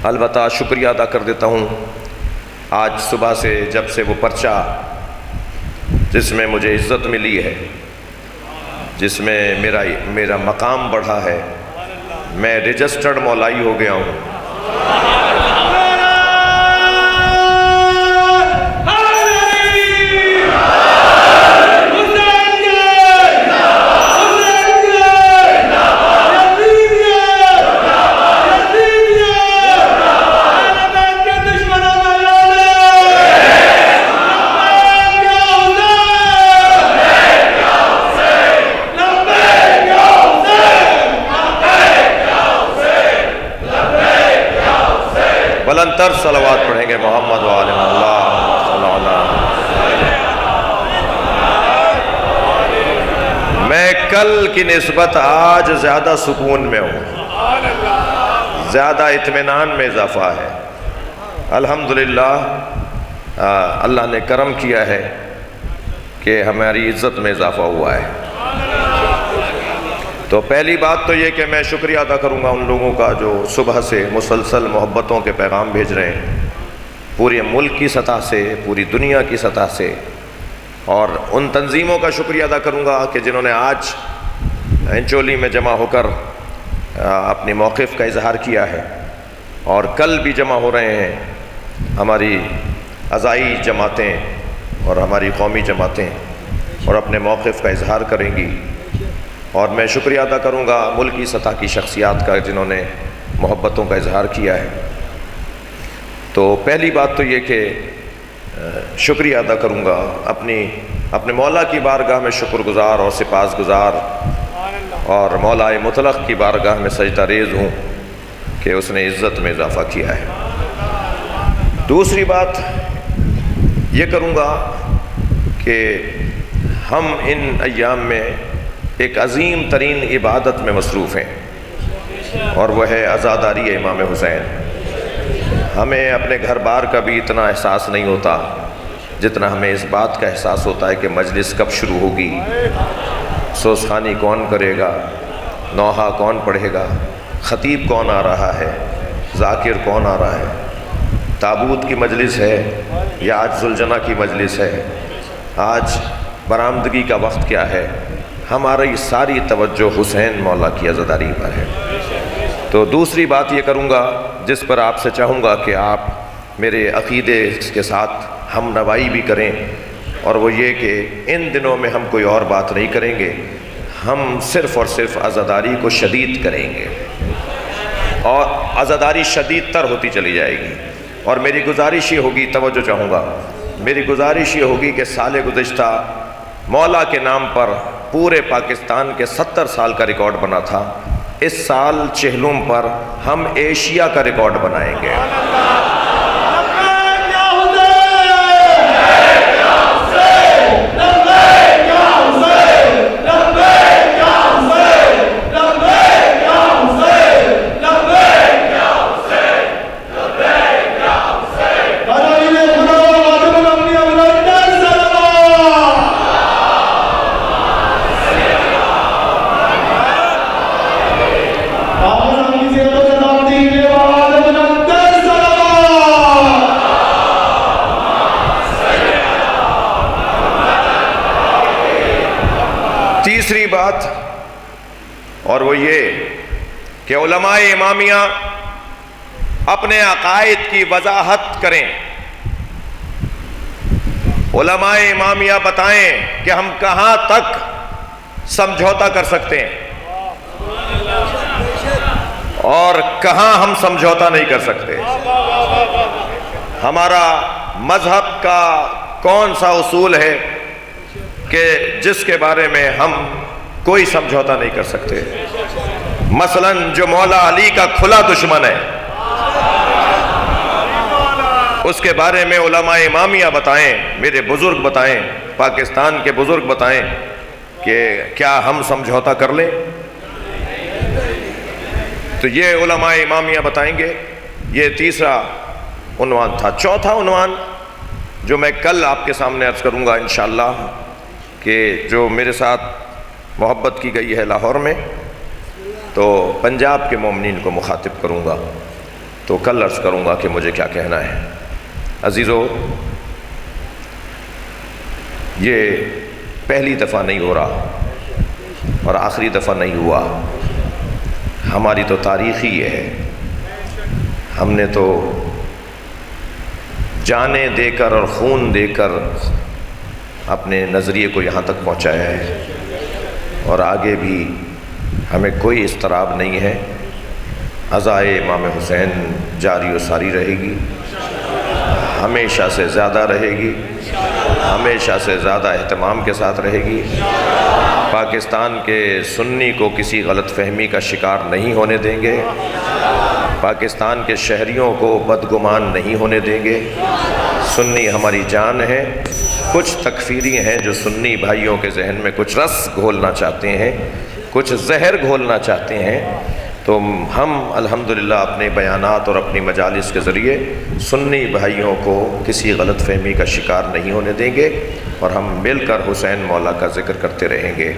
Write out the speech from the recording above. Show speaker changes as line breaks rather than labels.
البتہ شکریہ ادا کر دیتا ہوں آج صبح سے جب سے وہ پرچہ جس میں مجھے عزت ملی ہے، جس میں میرا مقام بڑھا ہے، میں رجسٹرڈ مولائی ہو گیا ہوں۔ بلندتر صلوات پڑھیں گے محمد وآل اللہ صلی اللہ علیہ وسلم۔ میں کل کی نسبت آج زیادہ سکون میں ہوں، زیادہ اطمینان میں اضافہ ہے۔ الحمدللہ اللہ نے کرم کیا ہے کہ ہماری عزت میں اضافہ ہوا ہے۔ تو پہلی بات تو یہ کہ میں شکریہ ادا کروں گا ان لوگوں کا جو صبح سے مسلسل محبتوں کے پیغام بھیج رہے ہیں، پورے ملک کی سطح سے، پوری دنیا کی سطح سے، اور ان تنظیموں کا شکریہ ادا کروں گا کہ جنہوں نے آج انچولی میں جمع ہو کر اپنی موقف کا اظہار کیا ہے، اور کل بھی جمع ہو رہے ہیں ہماری عزائی جماعتیں اور ہماری قومی جماعتیں، اور اپنے موقف کا اظہار کریں گی۔ اور میں شکریہ ادا کروں گا ملکی سطح کی شخصیات کا جنہوں نے محبتوں کا اظہار کیا ہے۔ تو پہلی بات تو یہ کہ شکریہ ادا کروں گا، اپنے مولا کی بارگاہ میں شکر گزار اور سپاس گزار، اور مولا مطلق کی بارگاہ میں سجدہ ریز ہوں کہ اس نے عزت میں اضافہ کیا ہے۔ دوسری بات یہ کروں گا کہ ہم ان ایام میں ایک عظیم ترین عبادت میں مصروف ہیں، اور وہ ہے عزاداری امام حسین۔ ہمیں اپنے گھر بار کا بھی اتنا احساس نہیں ہوتا جتنا ہمیں اس بات کا احساس ہوتا ہے کہ مجلس کب شروع ہوگی، سوزخانی کون کرے گا، نوحہ کون پڑھے گا، خطیب کون آ رہا ہے، ذاکر کون آ رہا ہے، تابوت کی مجلس ہے یا آج ذوالجناح کی مجلس ہے، آج برآمدگی کا وقت کیا ہے۔ ہماری ساری توجہ حسین مولا کی عزاداری پر ہے۔ تو دوسری بات یہ کروں گا جس پر آپ سے چاہوں گا کہ آپ میرے عقیدے کے ساتھ ہم نوائی بھی کریں، اور وہ یہ کہ ان دنوں میں ہم کوئی اور بات نہیں کریں گے، ہم صرف اور صرف عزاداری کو شدید کریں گے، اور عزاداری شدید تر ہوتی چلی جائے گی۔ اور میری گزارش یہ ہوگی، توجہ چاہوں گا، میری گزارش یہ ہوگی کہ سال گزشتہ مولا کے نام پر پورے پاکستان کے 70 سال کا ریکارڈ بنا تھا، اس سال چہلم پر ہم ایشیا کا ریکارڈ بنائیں گے۔ تیسری بات اور وہ یہ کہ علماء امامیہ اپنے عقائد کی وضاحت کریں، علماء امامیہ بتائیں کہ ہم کہاں تک سمجھوتا کر سکتے ہیں اور کہاں ہم سمجھوتا نہیں کر سکتے۔ ہمارا مذہب کا کون سا اصول ہے کہ جس کے بارے میں ہم کوئی سمجھوتا نہیں کر سکتے؟ مثلا جو مولا علی کا کھلا دشمن ہے، اس کے بارے میں علماء امامیہ بتائیں، میرے بزرگ بتائیں، پاکستان کے بزرگ بتائیں کہ کیا ہم سمجھوتا کر لیں؟ تو یہ علماء امامیہ بتائیں گے۔ یہ تیسرا عنوان تھا۔ چوتھا عنوان جو میں کل آپ کے سامنے عرض کروں گا انشاءاللہ، کہ جو میرے ساتھ محبت کی گئی ہے لاہور میں، تو پنجاب کے مومنین کو مخاطب کروں گا تو کل عرض کروں گا کہ مجھے کیا کہنا ہے۔ عزیزو، یہ پہلی دفعہ نہیں ہو رہا اور آخری دفعہ نہیں ہوا، ہماری تو تاریخ ہی یہ ہے۔ ہم نے تو جانیں دے کر اور خون دے کر اپنے نظریے کو یہاں تک پہنچایا ہے، اور آگے بھی ہمیں کوئی اضطراب نہیں ہے۔ عزائے امام حسین جاری و ساری رہے گی، ہمیشہ سے زیادہ رہے گی، ہمیشہ سے زیادہ اہتمام کے ساتھ رہے گی۔ پاکستان کے سنی کو کسی غلط فہمی کا شکار نہیں ہونے دیں گے، پاکستان کے شہریوں کو بدگمان نہیں ہونے دیں گے۔ سنی ہماری جان ہے۔ کچھ تکفیری ہیں جو سنی بھائیوں کے ذہن میں کچھ رس گھولنا چاہتے ہیں، کچھ زہر گھولنا چاہتے ہیں، تو ہم الحمدللہ اپنے بیانات اور اپنی مجالس کے ذریعے سنی بھائیوں کو کسی غلط فہمی کا شکار نہیں ہونے دیں گے، اور ہم مل کر حسین مولا کا ذکر کرتے رہیں گے۔